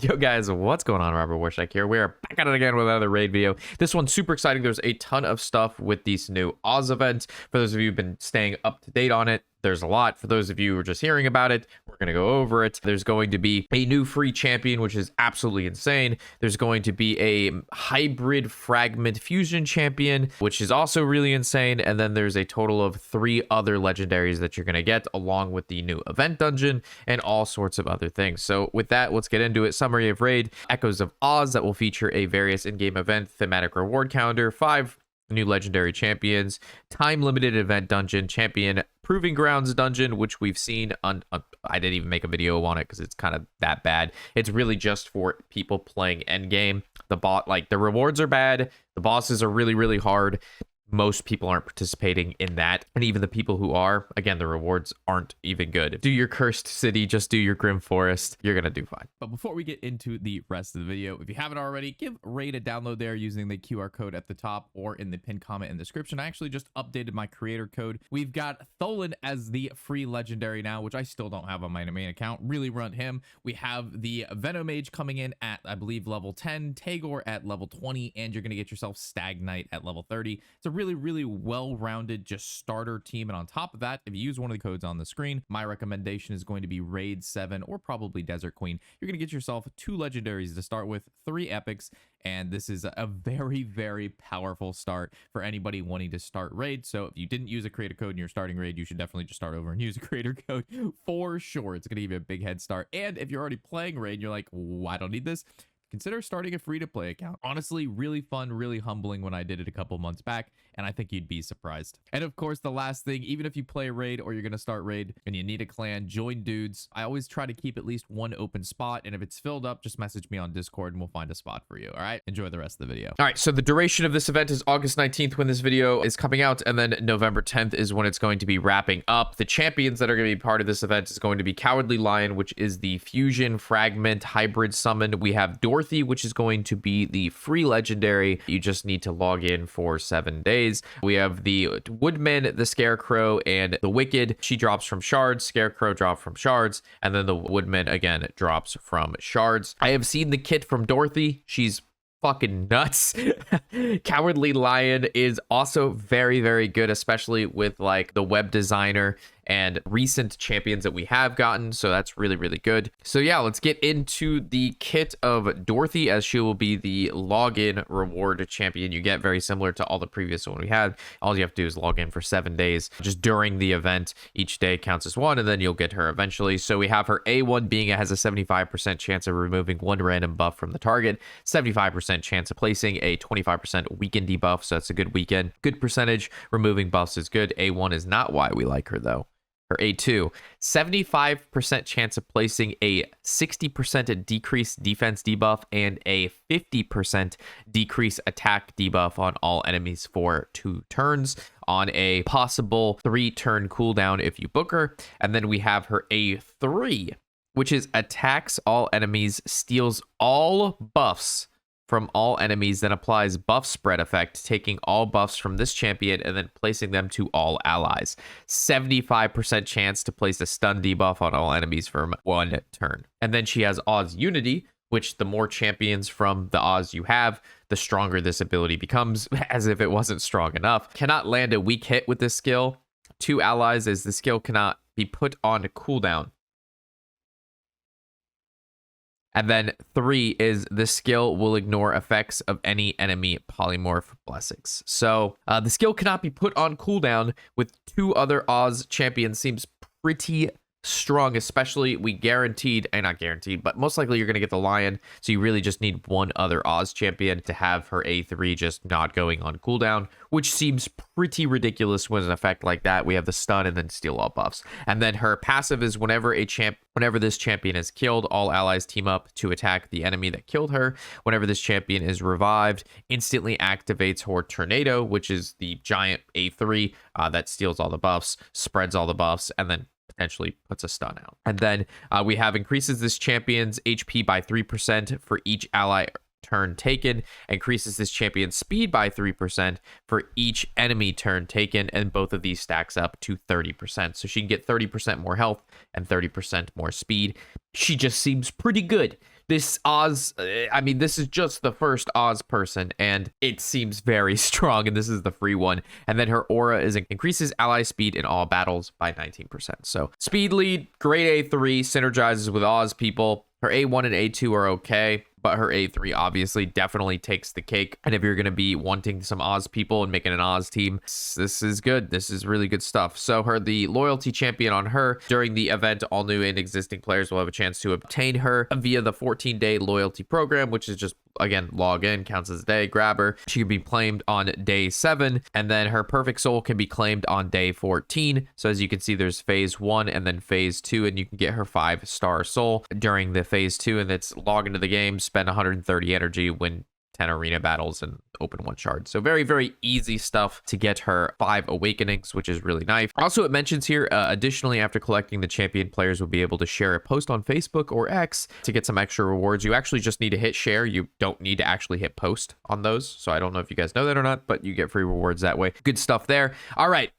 Yo guys, what's going on? Robert Warshack here. We are back at it again with another raid video. This one's super exciting. There's a ton of stuff with these new Oz events. For those of you who've been staying up to date on it, there's a lot. For those of you who are just hearing about it, we're going to go over it. There's going to be a new free champion, which is absolutely insane. There's going to be a hybrid fragment fusion champion, which is also really insane. And then there's a total of 3 other legendaries that you're going to get along with the new event dungeon and all sorts of other things. So with that, let's get into it. Summary of raid: Echoes of Oz, that will feature a various in-game event thematic reward calendar, 5 new legendary champions, time limited event dungeon, champion proving grounds dungeon, which we've seen on I didn't even make a video on it because it's kind of that bad. It's really just for people playing endgame. The rewards are bad, the bosses are really hard. Most people aren't participating in that, and even the people who are, again, the rewards aren't even good. Do your cursed city, just do your grim forest, you're gonna do fine. But before we get into the rest of the video, if you haven't already, give Raid a download there using the QR code at the top or in the pinned comment in the description. I actually just updated my creator code. We've got Tholen as the free legendary now, which I still don't have on my main account. Really run him. We have the Venomage coming in at, I believe, level 10, Tagore at level 20, and you're gonna get yourself Stag Knight at level 30. It's a really well-rounded just starter team. And on top of that, if you use one of the codes on the screen, my recommendation is going to be Raid 7 or probably Desert Queen. You're going to get yourself 2 legendaries to start with, 3 epics, and this is a very powerful start for anybody wanting to start Raid. So if you didn't use a creator code and you're starting Raid, you should definitely just start over and use a creator code for sure. It's going to give you a big head start. And if you're already playing Raid and you're like, I don't need this, consider starting a free-to-play account. Honestly, really fun, really humbling when I did it a couple months back, and I think you'd be surprised. And of course, the last thing, even if you play Raid or you're going to start Raid and you need a clan, join dudes. I always try to keep at least 1 open spot, and if it's filled up, just message me on Discord and we'll find a spot for you. All right, enjoy the rest of the video. All right, so the duration of this event is August 19th when this video is coming out, and then November 10th is when it's going to be wrapping up. The champions that are going to be part of this event is going to be Cowardly Lion, which is the fusion fragment hybrid summon. We have Dorothy, which is going to be the free legendary. You just need to log in for 7 days. We have the Woodman, the Scarecrow, and the Wicked. She drops from shards. Scarecrow drops from shards, and then the Woodman again drops from shards. I have seen the kit from Dorothy. She's fucking nuts. Cowardly Lion is also very good, especially with like the web designer and recent champions that we have gotten, so that's really good. So yeah, let's get into the kit of Dorothy, as she will be the login reward champion you get, very similar to all the previous one we had. All you have to do is log in for 7 days just during the event. Each day counts as 1, and then you'll get her eventually. So we have her A1 being it has a 75% chance of removing 1 random buff from the target, 75% chance of placing a 25% weaken debuff, so that's a good weekend. Good percentage, removing buffs is good. A1 is not why we like her though. Or A2, 75% chance of placing a 60% decreased defense debuff and a 50% decrease attack debuff on all enemies for 2 turns on a possible 3-turn cooldown if you book her. And then we have her A3, which is attacks all enemies, steals all buffs from all enemies, then applies buff spread effect, taking all buffs from this champion and then placing them to all allies. 75% chance to place a stun debuff on all enemies for 1 turn. And then she has Oz Unity, which the more champions from the Oz you have, the stronger this ability becomes, as if it wasn't strong enough. Cannot land a weak hit with this skill. 2 allies, as the skill cannot be put on cooldown. And then 3 is the skill will ignore effects of any enemy polymorph blessings. So the skill cannot be put on cooldown with 2 other Oz champions. Seems pretty strong, especially we guaranteed, and not guaranteed, but most likely you're going to get the Lion, so you really just need 1 other Oz champion to have her A3 just not going on cooldown, which seems pretty ridiculous with an effect like that. We have the stun and then steal all buffs. And then her passive is whenever this champion is killed, all allies team up to attack the enemy that killed her. Whenever this champion is revived, instantly activates her Tornado, which is the giant A3 that steals all the buffs, spreads all the buffs, and then potentially puts a stun out. And then we have increases this champion's HP by 3% for each ally turn taken, increases this champion's speed by 3% for each enemy turn taken, and both of these stacks up to 30%. So she can get 30% more health and 30% more speed. She just seems pretty good. This Oz, I mean, this is just the first Oz person, and it seems very strong, and this is the free one. And then her aura increases ally speed in all battles by 19%. So speed lead, great A3, synergizes with Oz people. Her A1 and A2 are okay, but her A3 obviously definitely takes the cake. And if you're going to be wanting some Oz people and making an Oz team, this is good. This is really good stuff. So the loyalty champion on her during the event, all new and existing players will have a chance to obtain her via the 14-day loyalty program, which is just, again, log in, counts as a day, grab her. She can be claimed on day 7, and then her perfect soul can be claimed on day 14. So as you can see, there's phase 1 and then phase 2, and you can get her 5-star soul during the phase 2, and it's log into the game, spend 130 energy, win 10 arena battles, and open 1 shard. So very, very easy stuff to get her 5 awakenings, which is really nice. Also, it mentions here, additionally, after collecting the champion, players will be able to share a post on Facebook or X to get some extra rewards. You actually just need to hit share. You don't need to actually hit post on those. So I don't know if you guys know that or not, but you get free rewards that way. Good stuff there. All right,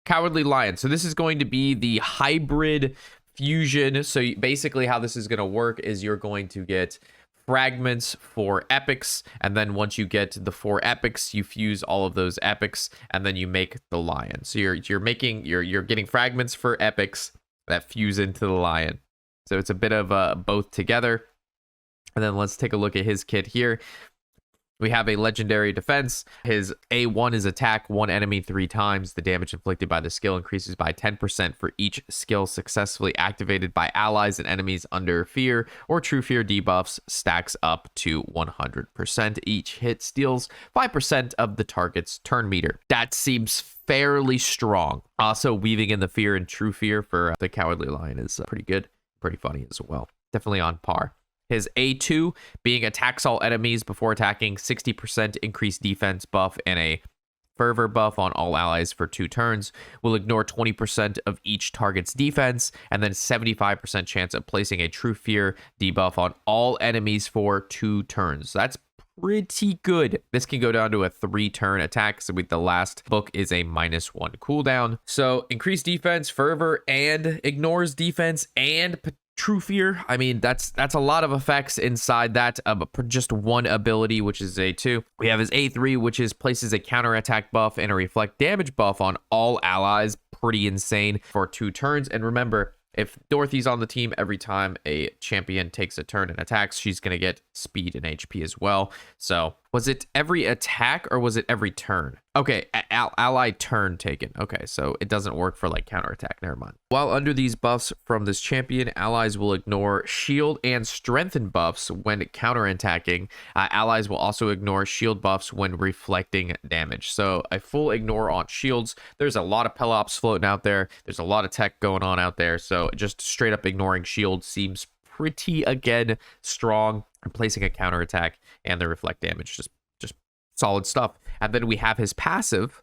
Cowardly Lion. So this is going to be the hybrid fusion. So basically how this is going to work is you're going to get fragments for epics, and then once you get the 4 epics, you fuse all of those epics, and then you make the lion. So you're getting fragments for epics that fuse into the lion. So it's a bit of both together. And then let's take a look at his kit here. We have a legendary defense. His A1 is attack 1 enemy 3 times. The damage inflicted by the skill increases by 10% for each skill successfully activated by allies and enemies under fear or true fear debuffs, stacks up to 100%. Each hit steals 5% of the target's turn meter. That seems fairly strong. Also, weaving in the fear and true fear for the Cowardly Lion is pretty good, pretty funny as well. Definitely on par. His A2 being attacks all enemies before attacking, 60% increased defense buff and a fervor buff on all allies for 2 turns. Will ignore 20% of each target's defense, and then 75% chance of placing a true fear debuff on all enemies for 2 turns. That's pretty good. This can go down to a 3-turn attack. So with the last book is a -1 cooldown. So increased defense, fervor, and ignores defense and true fear. I mean, that's a lot of effects inside that just one ability, which is A2. We have his A3, which is places a counterattack buff and a reflect damage buff on all allies. Pretty insane for 2 turns. And remember, if Dorothy's on the team, every time a champion takes a turn and attacks, she's going to get speed and HP as well. So was it every attack or was it every turn? Okay, ally turn taken. Okay, so it doesn't work for like counterattack. Never mind. While under these buffs from this champion, allies will ignore shield and strengthen buffs when counterattacking. Allies will also ignore shield buffs when reflecting damage. So a full ignore on shields. There's a lot of Pelops floating out there. There's a lot of tech going on out there. So just straight up ignoring shield seems pretty, again, strong. Replacing a counterattack and the reflect damage, just solid stuff. And then we have his passive,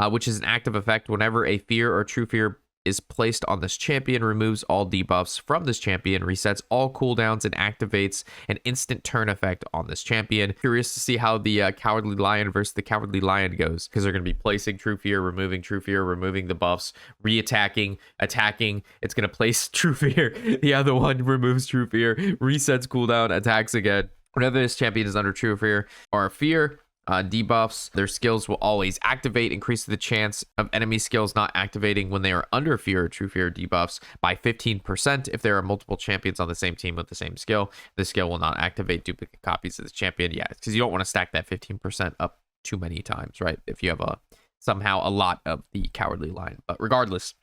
which is an active effect. Whenever a fear or true fear is placed on this champion, removes all debuffs from this champion, resets all cooldowns, and activates an instant turn effect on this champion. Curious to see how the Cowardly Lion versus the Cowardly Lion goes, because they're going to be placing true fear, removing the buffs, re-attacking, attacking. It's going to place true fear. The other one removes true fear, resets cooldown, attacks again. Whenever this champion is under true fear or fear, debuffs, their skills will always activate, increase the chance of enemy skills not activating when they are under fear or true fear debuffs by 15%. If there are multiple champions on the same team with the same skill, the skill will not activate duplicate copies of the champion. Yeah, because you don't want to stack that 15% up too many times, right? If you have somehow a lot of the Cowardly Lion. But regardless,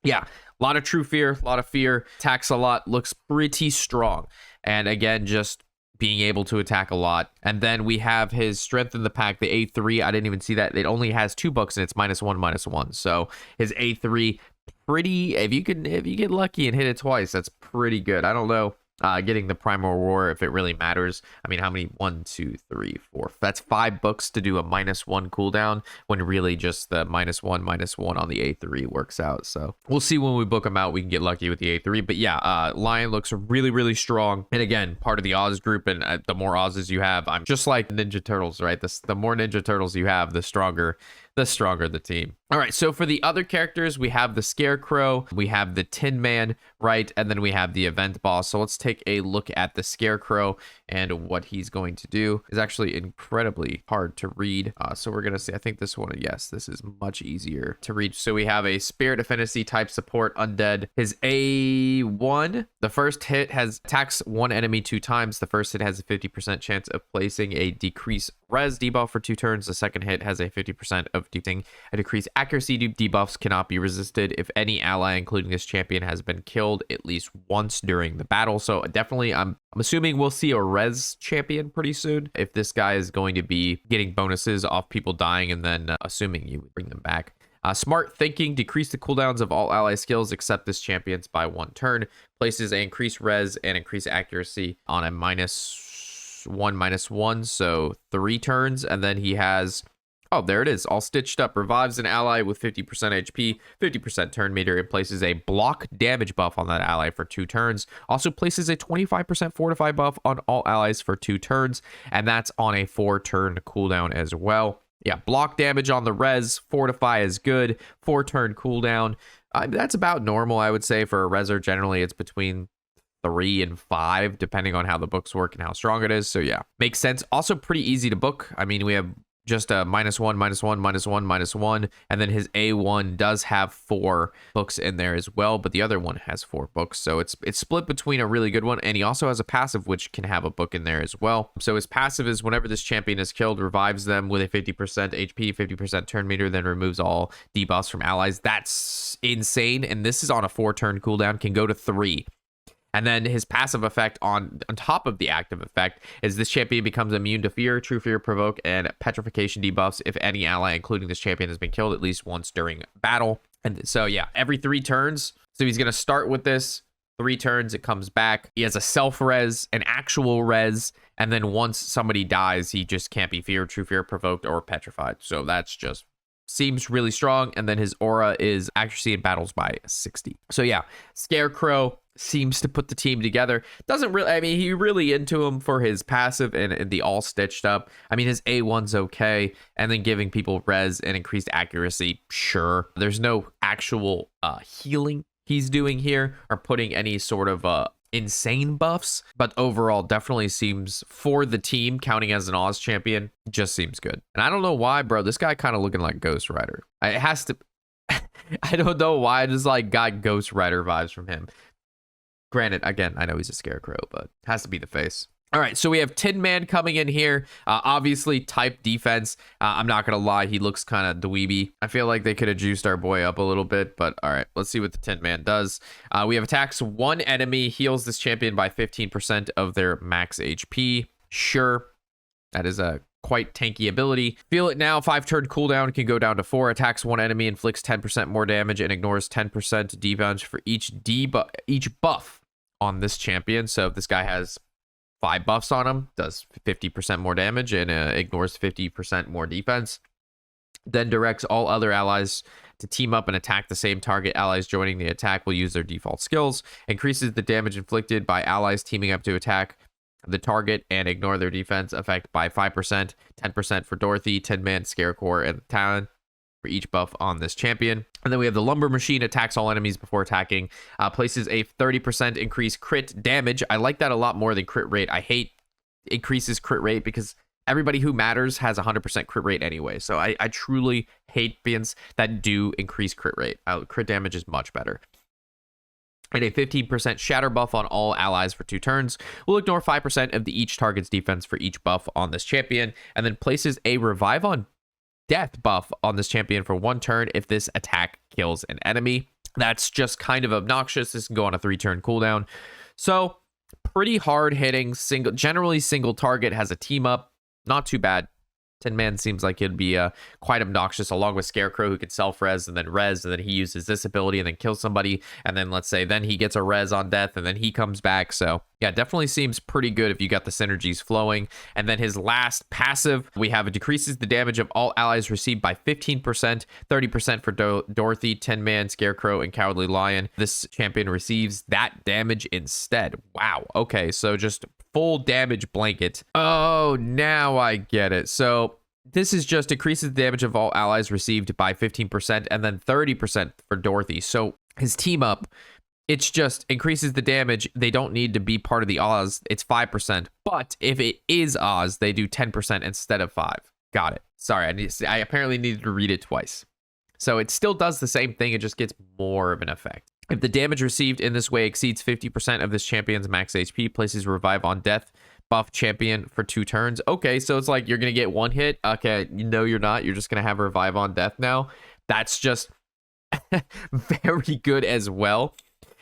yeah, a lot of true fear, a lot of fear, attacks a lot, looks pretty strong. And again, just being able to attack a lot. And then we have his strength in the pack, the A3. I didn't even see that. It only has 2 books and it's -1/-1. So his A3, pretty, if you get lucky and hit it twice, that's pretty good. I don't know getting the Primal Roar if it really matters. I mean, how many? 1, 2, 3, 4. That's 5 books to do a -1 cooldown when really just the -1 on the A3 works out. So we'll see when we book them out. We can get lucky with the A3. But yeah, Lion looks really, really strong. And again, part of the Oz group. And the more Oz's you have, I'm just like Ninja Turtles, right? The more Ninja Turtles you have, the stronger the team. All right, so for the other characters, we have the Scarecrow, we have the Tin Man, right? And then we have the event boss. So let's take a look at the Scarecrow, and what he's going to do is actually incredibly hard to read. So we're going to see, I think this one, yes, this is much easier to read. So we have a Spirit Affinity type support undead. His A1, the first hit has attacks one enemy 2 times. The first hit has a 50% chance of placing a decrease res debuff for 2 turns. The second hit has a 50% of dealing a decreased accuracy. Debuffs cannot be resisted if any ally, including this champion, has been killed at least once during the battle. So definitely, I'm assuming we'll see a res champion pretty soon. If this guy is going to be getting bonuses off people dying, and then assuming you would bring them back. Smart Thinking, decrease the cooldowns of all ally skills except this champion's by 1 turn. Places a increased res and increased accuracy on a -1/-1, so 3 turns. And then he has, oh, there it is, all stitched up. Revives an ally with 50% HP, 50% turn meter. It places a block damage buff on that ally for 2 turns. Also places a 25% fortify buff on all allies for 2 turns. And that's on a 4-turn cooldown as well. Yeah, block damage on the res, fortify is good, 4-turn cooldown. That's about normal, I would say, for a reser. Generally, it's between 3 and 5, depending on how the books work and how strong it is. So yeah, makes sense. Also pretty easy to book. I mean, we have just a -1, -1, -1, -1, and then his A1 does have 4 books in there as well, but the other one has 4 books, so it's split between a really good one, and he also has a passive which can have a book in there as well. So his passive is whenever this champion is killed, revives them with a 50% HP, 50% turn meter, then removes all debuffs from allies. That's insane, and this is on a 4-turn cooldown, can go to 3. And then his passive effect on top of the active effect is this champion becomes immune to fear, true fear, provoke, and petrification debuffs if any ally, including this champion, has been killed at least once during battle. And so, yeah, every 3 turns. So he's going to start with this. 3 turns, it comes back. He has a self-res, an actual res, and then once somebody dies, he just can't be feared, true fear, provoked, or petrified. So that's just seems really strong. And then his aura is accuracy in battles by 60. So yeah, Scarecrow seems to put the team together. Doesn't really, I mean, he really into him for his passive and the all stitched up. I mean, his A1's okay, and then giving people res and increased accuracy, sure. There's no actual healing he's doing here or putting any sort of insane buffs, but overall definitely seems, for the team counting as an Oz champion, just seems good. And I don't know why, bro, this guy kind of looking like Ghost Rider. It has to I don't know why, I just like got Ghost Rider vibes from him. Granted, again, I know he's a Scarecrow, but it has to be the face. All right, so we have Tin Man coming in here. Obviously, type defense. I'm not going to lie, he looks kind of dweeby. I feel like they could have juiced our boy up a little bit, but all right, let's see what the Tin Man does. We have attacks 1 enemy, heals this champion by 15% of their max HP. Sure, that is a quite tanky ability. Feel it now, 5-turn cooldown, can go down to 4. Attacks 1 enemy, inflicts 10% more damage, and ignores 10% defense for each buff on this champion. So if this guy has 5 buffs on him, does 50% more damage and ignores 50% more defense. Then directs all other allies to team up and attack the same target. Allies joining the attack will use their default skills. Increases the damage inflicted by allies teaming up to attack the target and ignore their defense effect by 5%. 10% for Dorothy, Tin Man, Scarecrow, and Talon for each buff on this champion. And then we have the Lumber Machine, attacks all enemies before attacking, places a 30% increased crit damage. I like that a lot more than crit rate. I hate increases crit rate because everybody who matters has 100% crit rate anyway. So I truly hate beings that do increase crit rate. Crit damage is much better. And a 15% shatter buff on all allies for 2 turns. We'll ignore 5% of each target's defense for each buff on this champion, and then places a revive on death buff on this champion for 1 turn if this attack kills an enemy. That's just kind of obnoxious. This can go on a 3-turn cooldown. So pretty hard hitting, generally single target, has a team up. Not too bad. Tin Man seems like it'd be quite obnoxious, along with Scarecrow, who could self-res and then he uses this ability and then kills somebody, and then let's say then he gets a res on death and then he comes back. So yeah, definitely seems pretty good if you got the synergies flowing. And then his last passive, we have it decreases the damage of all allies received by 15%, 30% for Dorothy, Tin Man, Scarecrow, and Cowardly Lion. This champion receives that damage instead. Wow. Okay, so just full damage blanket. Oh, now I get it. So this is just decreases the damage of all allies received by 15% and then 30% for Dorothy. So his team up, it's just increases the damage. They don't need to be part of the Oz. It's 5%. But if it is Oz, they do 10% instead of 5. Got it. Sorry, I apparently needed to read it twice. So it still does the same thing. It just gets more of an effect. If the damage received in this way exceeds 50% of this champion's max HP, places Revive on Death buff champion for 2 turns. Okay, so it's like you're going to get 1 hit. Okay, no, you're not. You're just going to have Revive on Death now. That's just very good as well.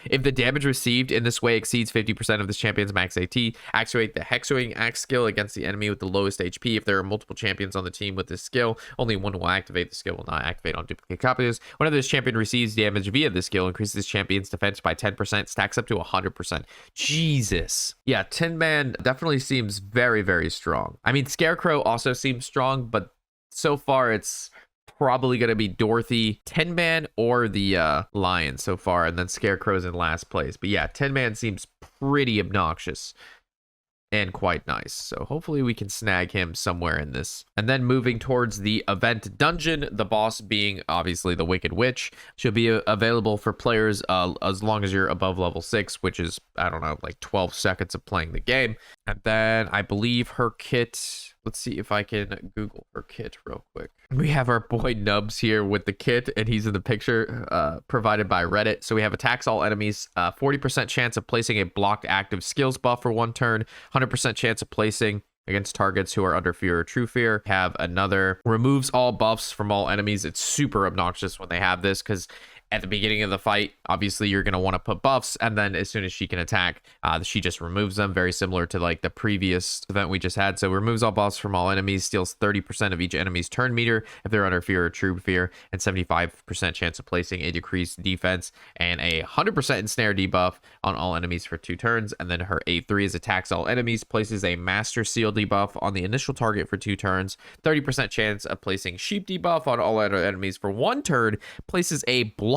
If the damage received in this way exceeds 50% of this champion's max AT, activate the Hexwing Axe skill against the enemy with the lowest HP. If there are multiple champions on the team with this skill, only one will activate. The skill will not activate on duplicate copies. Whenever this champion receives damage via this skill, increases this champion's defense by 10%, stacks up to 100%. Jesus. Yeah, Tin Man definitely seems very, very strong. I mean, Scarecrow also seems strong, but so far it's probably going to be Dorothy, Tin Man, or the Lion so far, and then Scarecrow's in last place. But yeah, Tin Man seems pretty obnoxious and quite nice. So hopefully we can snag him somewhere in this. And then moving towards the event dungeon, the boss being obviously the Wicked Witch, should be available for players as long as you're above level 6, which is, I don't know, like 12 seconds of playing the game. And then I believe her kit... Let's see if I can Google her kit real quick. We have our boy Nubs here with the kit, and he's in the picture provided by Reddit. So we have attacks all enemies, 40% chance of placing a blocked active skills buff for 1 turn, 100% chance of placing against targets who are under fear or true fear. Have another removes all buffs from all enemies. It's super obnoxious when they have this because at the beginning of the fight, obviously you're going to want to put buffs, and then as soon as she can attack, she just removes them, very similar to like the previous event we just had. So removes all buffs from all enemies, steals 30% of each enemy's turn meter if they're under fear or true fear, and 75% chance of placing a decreased defense and a 100% ensnare debuff on all enemies for 2 turns. And then her A3 is attacks all enemies, places a master seal debuff on the initial target for 2 turns, 30% chance of placing sheep debuff on all other enemies for 1 turn, places a block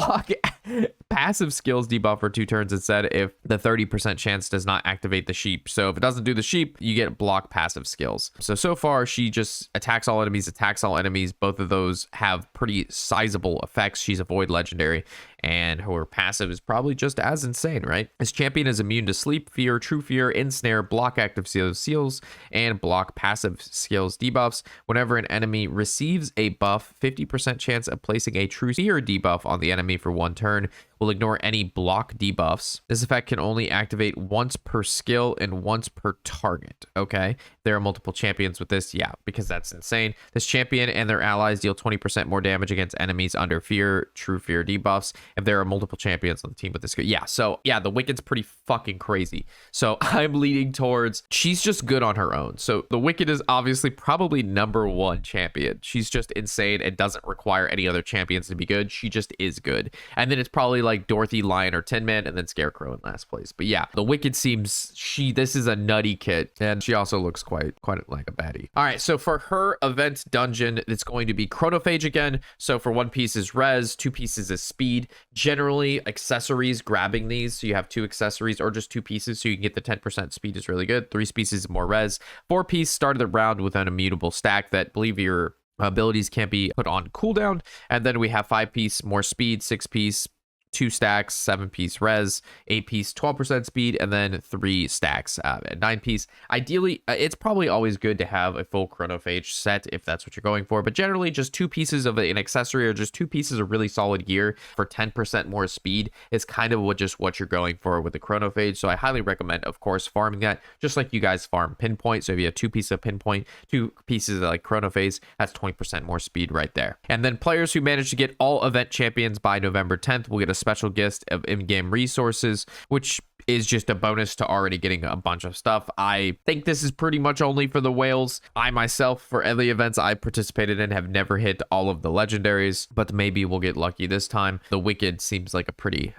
passive skills debuff for 2 turns instead if the 30% chance does not activate the sheep. So if it doesn't do the sheep, you get block passive skills. So far she just attacks all enemies. Both of those have pretty sizable effects. She's a void legendary, and her passive is probably just as insane, right? This champion is immune to sleep, fear, true fear, ensnare, block active seals, and block passive skills debuffs. Whenever an enemy receives a buff, 50% chance of placing a true fear debuff on the enemy for 1 turn. Will ignore any block debuffs. This effect can only activate once per skill and once per target. Okay, there are multiple champions with this. Yeah, because that's insane. This champion and their allies deal 20% more damage against enemies under fear, true fear debuffs if there are multiple champions on the team with this. Yeah, so yeah, the Wicked's pretty fucking crazy. So I'm leaning towards she's just good on her own. So the Wicked is obviously probably #1 champion. She's just insane and doesn't require any other champions to be good. She just is good. And then it's probably like Dorothy, Lion, or Tin Man, and then Scarecrow in last place. But yeah, the Wicked seems this is a nutty kit, and she also looks quite like a baddie. All right, so for her event dungeon, it's going to be Chronophage again. So for 1 piece is res, 2 pieces is speed. Generally, accessories, grabbing these, so you have 2 accessories or just 2 pieces, so you can get the 10% speed is really good. 3 pieces is more res. 4 piece start of the round with an immutable stack that believe your abilities can't be put on cooldown. And then we have 5 piece more speed, 6 piece 2 stacks, 7 piece res, 8 piece 12% speed, and then 3 stacks at 9 piece. Ideally, it's probably always good to have a full chronophage set if that's what you're going for, but generally just 2 pieces of an accessory or just 2 pieces of really solid gear for 10% more speed is kind of what you're going for with the chronophage. So I highly recommend, of course, farming that just like you guys farm pinpoint. So if you have 2 pieces of pinpoint, 2 pieces of like chronophage, that's 20% more speed right there. And then players who manage to get all event champions by November 10th will get a special gift of in-game resources, which is just a bonus to already getting a bunch of stuff. I think this is pretty much only for the whales. I myself, for any events I participated in, have never hit all of the legendaries, but maybe we'll get lucky this time. The Wicked seems like a pretty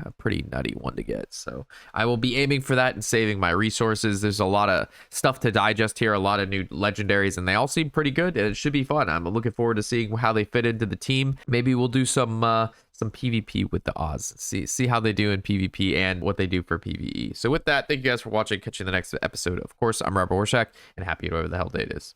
nutty one to get, so I will be aiming for that and saving my resources. There's a lot of stuff to digest here, a lot of new legendaries, and they all seem pretty good, and it should be fun. I'm looking forward to seeing how they fit into the team. Maybe we'll do some PvP with the Oz. See how they do in PvP and what they do for PvE. So with that, thank you guys for watching. Catch you in the next episode. Of course, I'm Robert Warshack, and happy whatever the hell day it is.